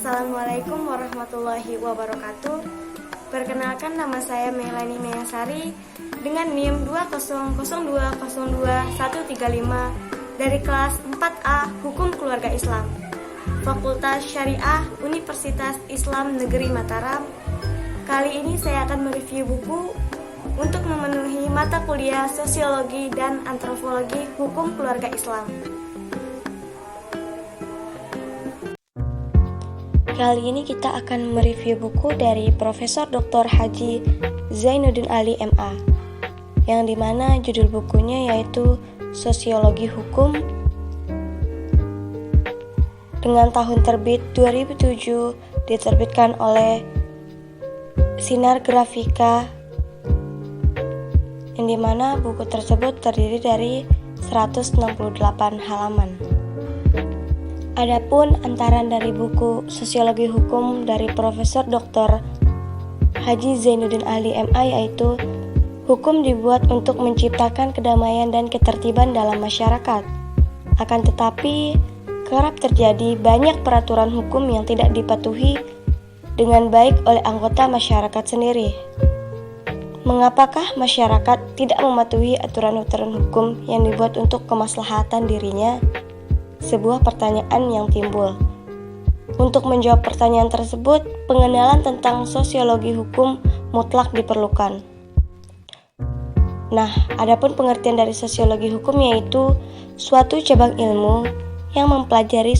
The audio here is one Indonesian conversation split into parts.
Assalamualaikum warahmatullahi wabarakatuh. Perkenalkan, nama saya Melani Mayasari dengan NIM 200202135 dari kelas 4A Hukum Keluarga Islam, Fakultas Syariah Universitas Islam Negeri Mataram. Kali ini saya akan mereview buku untuk memenuhi mata kuliah Sosiologi dan Antropologi Hukum Keluarga Islam. Kali ini kita akan mereview buku dari Profesor Dr. Haji Zainuddin Ali MA, yang dimana judul bukunya yaitu Sosiologi Hukum dengan tahun terbit 2007, diterbitkan oleh Sinar Grafika, yang dimana buku tersebut terdiri dari 168 halaman. Adapun antaran dari buku Sosiologi Hukum dari Profesor Dr. Haji Zainuddin Ali MA yaitu hukum dibuat untuk menciptakan kedamaian dan ketertiban dalam masyarakat. Akan tetapi, kerap terjadi banyak peraturan hukum yang tidak dipatuhi dengan baik oleh anggota masyarakat sendiri. Mengapakah masyarakat tidak mematuhi aturan-aturan hukum yang dibuat untuk kemaslahatan dirinya? Sebuah pertanyaan yang timbul. Untuk menjawab pertanyaan tersebut, pengenalan tentang sosiologi hukum mutlak diperlukan. Nah, adapun pengertian dari sosiologi hukum yaitu suatu cabang ilmu yang mempelajari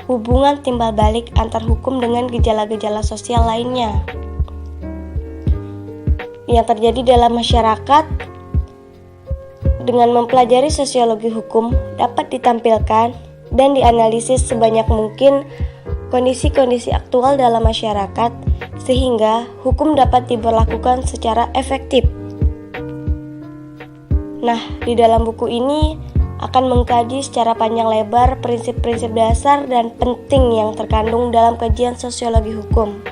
hubungan timbal balik antar hukum dengan gejala-gejala sosial lainnya yang terjadi dalam masyarakat. Dengan mempelajari sosiologi hukum dapat ditampilkan dan dianalisis sebanyak mungkin kondisi-kondisi aktual dalam masyarakat sehingga hukum dapat diberlakukan secara efektif. Nah, di dalam buku ini akan mengkaji secara panjang lebar prinsip-prinsip dasar dan penting yang terkandung dalam kajian sosiologi hukum.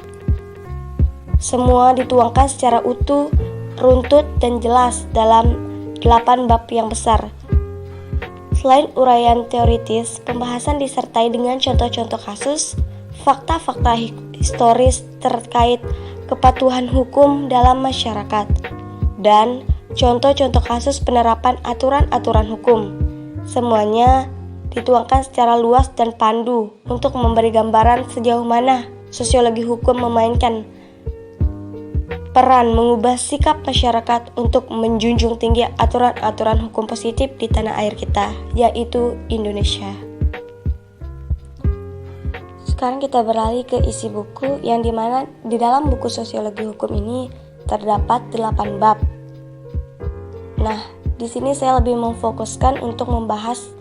Semua dituangkan secara utuh, runtut, dan jelas dalam 8 bab yang besar. Selain uraian teoritis, pembahasan disertai dengan contoh-contoh kasus, fakta-fakta historis terkait kepatuhan hukum dalam masyarakat, dan contoh-contoh kasus penerapan aturan-aturan hukum. Semuanya dituangkan secara luas dan pandu untuk memberi gambaran sejauh mana sosiologi hukum memainkan peran mengubah sikap masyarakat untuk menjunjung tinggi aturan-aturan hukum positif di tanah air kita, yaitu Indonesia. Sekarang kita beralih ke isi buku, yang dimana di dalam buku sosiologi hukum ini terdapat 8 bab. Nah, di sini saya lebih memfokuskan untuk membahas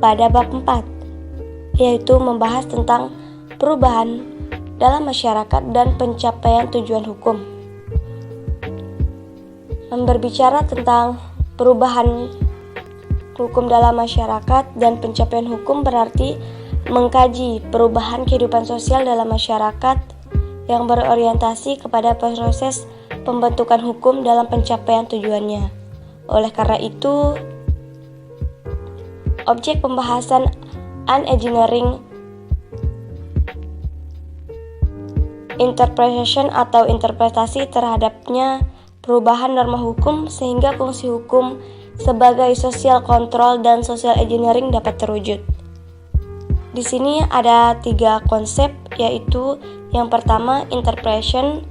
pada bab 4, yaitu membahas tentang perubahan dalam masyarakat dan pencapaian tujuan hukum. Berbicara tentang perubahan hukum dalam masyarakat dan pencapaian hukum berarti mengkaji perubahan kehidupan sosial dalam masyarakat yang berorientasi kepada proses pembentukan hukum dalam pencapaian tujuannya. Oleh karena itu, objek pembahasan engineering interpretation atau interpretasi terhadapnya perubahan norma hukum sehingga fungsi hukum sebagai social control dan social engineering dapat terwujud. Di sini ada 3 konsep, yaitu yang pertama interpretation,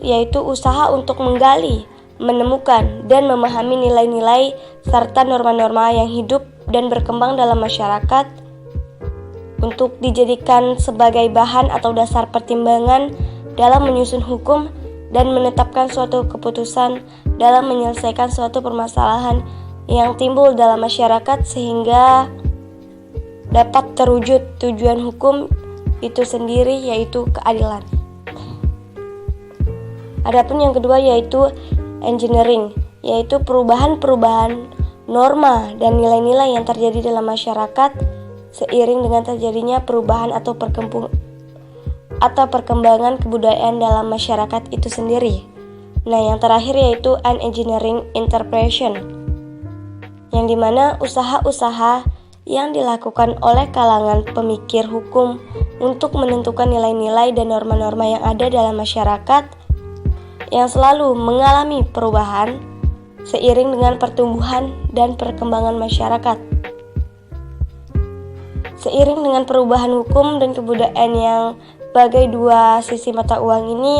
yaitu usaha untuk menggali, menemukan, dan memahami nilai-nilai serta norma-norma yang hidup dan berkembang dalam masyarakat untuk dijadikan sebagai bahan atau dasar pertimbangan dalam menyusun hukum dan menetapkan suatu keputusan dalam menyelesaikan suatu permasalahan yang timbul dalam masyarakat sehingga dapat terwujud tujuan hukum itu sendiri, yaitu keadilan. Adapun yang kedua yaitu engineering, yaitu perubahan-perubahan norma dan nilai-nilai yang terjadi dalam masyarakat seiring dengan terjadinya perubahan atau perkembangan kebudayaan dalam masyarakat itu sendiri. Nah, yang terakhir yaitu engineering interpretation, yang dimana usaha-usaha yang dilakukan oleh kalangan pemikir hukum untuk menentukan nilai-nilai dan norma-norma yang ada dalam masyarakat yang selalu mengalami perubahan seiring dengan pertumbuhan dan perkembangan masyarakat. Seiring dengan perubahan hukum dan kebudayaan yang bagai dua sisi mata uang ini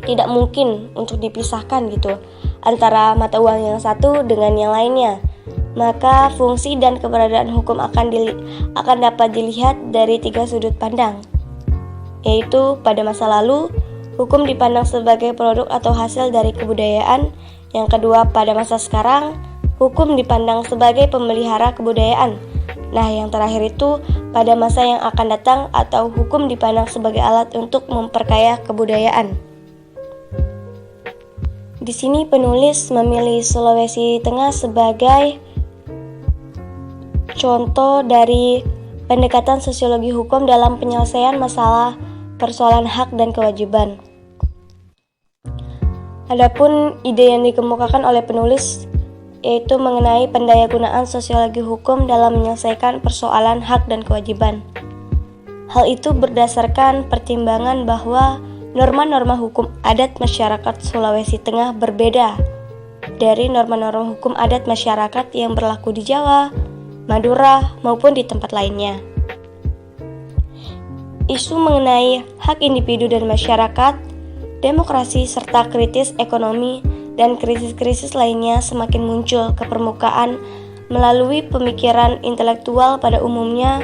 tidak mungkin untuk dipisahkan gitu antara mata uang yang satu dengan yang lainnya. Maka fungsi dan keberadaan hukum akan dapat dilihat dari 3 sudut pandang, yaitu pada masa lalu, hukum dipandang sebagai produk atau hasil dari kebudayaan. Yang kedua, pada masa sekarang, hukum dipandang sebagai pemelihara kebudayaan. Nah, yang terakhir itu pada masa yang akan datang atau hukum dipandang sebagai alat untuk memperkaya kebudayaan. Di sini penulis memilih Sulawesi Tengah sebagai contoh dari pendekatan sosiologi hukum dalam penyelesaian masalah persoalan hak dan kewajiban. Adapun ide yang dikemukakan oleh penulis yaitu mengenai pendayagunaan sosiologi hukum dalam menyelesaikan persoalan hak dan kewajiban. Hal itu berdasarkan pertimbangan bahwa norma-norma hukum adat masyarakat Sulawesi Tengah berbeda dari norma-norma hukum adat masyarakat yang berlaku di Jawa, Madura, maupun di tempat lainnya. Isu mengenai hak individu dan masyarakat, demokrasi, serta kritis ekonomi dan krisis-krisis lainnya semakin muncul ke permukaan melalui pemikiran intelektual pada umumnya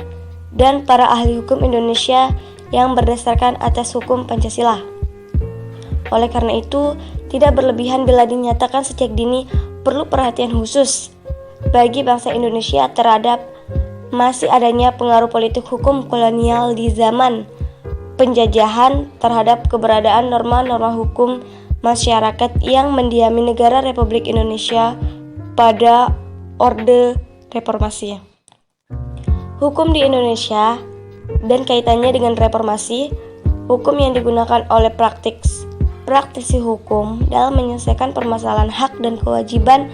dan para ahli hukum Indonesia yang berdasarkan atas hukum Pancasila. Oleh karena itu, tidak berlebihan bila dinyatakan sejak dini perlu perhatian khusus bagi bangsa Indonesia terhadap masih adanya pengaruh politik hukum kolonial di zaman penjajahan terhadap keberadaan norma-norma hukum masyarakat yang mendiami negara Republik Indonesia pada Orde Reformasi. Hukum di Indonesia dan kaitannya dengan reformasi, hukum yang digunakan oleh praktisi hukum dalam menyelesaikan permasalahan hak dan kewajiban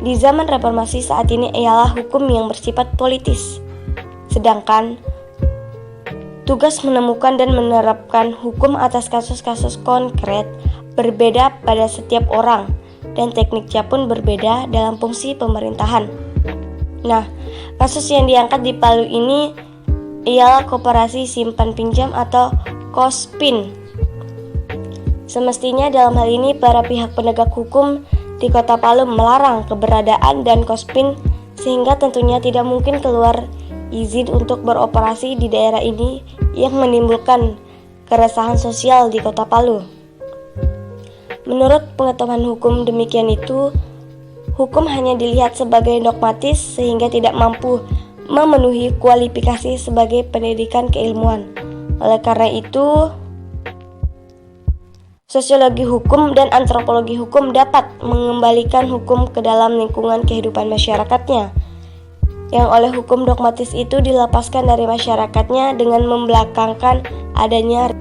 di zaman reformasi saat ini ialah hukum yang bersifat politis. Sedangkan tugas menemukan dan menerapkan hukum atas kasus-kasus konkret berbeda pada setiap orang dan tekniknya pun berbeda dalam fungsi pemerintahan. Nah, kasus yang diangkat di Palu ini ialah koperasi simpan pinjam atau KOSPIN. Semestinya dalam hal ini para pihak penegak hukum di Kota Palu melarang keberadaan dan KOSPIN sehingga tentunya tidak mungkin keluar izin untuk beroperasi di daerah ini yang menimbulkan keresahan sosial di Kota Palu. Menurut pengetahuan hukum demikian itu, hukum hanya dilihat sebagai dogmatis sehingga tidak mampu memenuhi kualifikasi sebagai pendidikan keilmuan. Oleh karena itu, sosiologi hukum dan antropologi hukum dapat mengembalikan hukum ke dalam lingkungan kehidupan masyarakatnya, yang oleh hukum dogmatis itu dilepaskan dari masyarakatnya dengan membelakangkan adanya.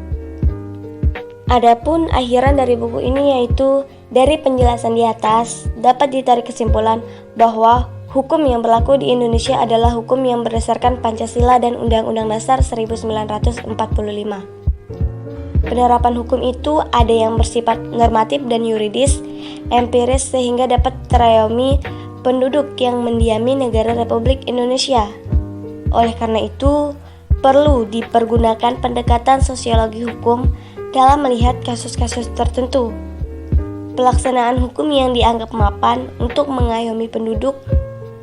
Adapun akhiran dari buku ini yaitu dari penjelasan di atas dapat ditarik kesimpulan bahwa hukum yang berlaku di Indonesia adalah hukum yang berdasarkan Pancasila dan Undang-Undang Dasar 1945. Penerapan hukum itu ada yang bersifat normatif dan yuridis, empiris sehingga dapat terayomi penduduk yang mendiami negara Republik Indonesia. Oleh karena itu, perlu dipergunakan pendekatan sosiologi hukum dalam melihat kasus-kasus tertentu. Pelaksanaan hukum yang dianggap mapan untuk mengayomi penduduk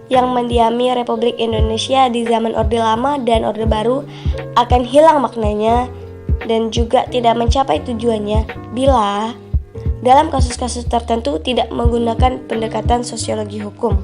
yang mendiami Republik Indonesia di zaman Orde Lama dan Orde Baru akan hilang maknanya dan juga tidak mencapai tujuannya bila dalam kasus-kasus tertentu tidak menggunakan pendekatan sosiologi hukum.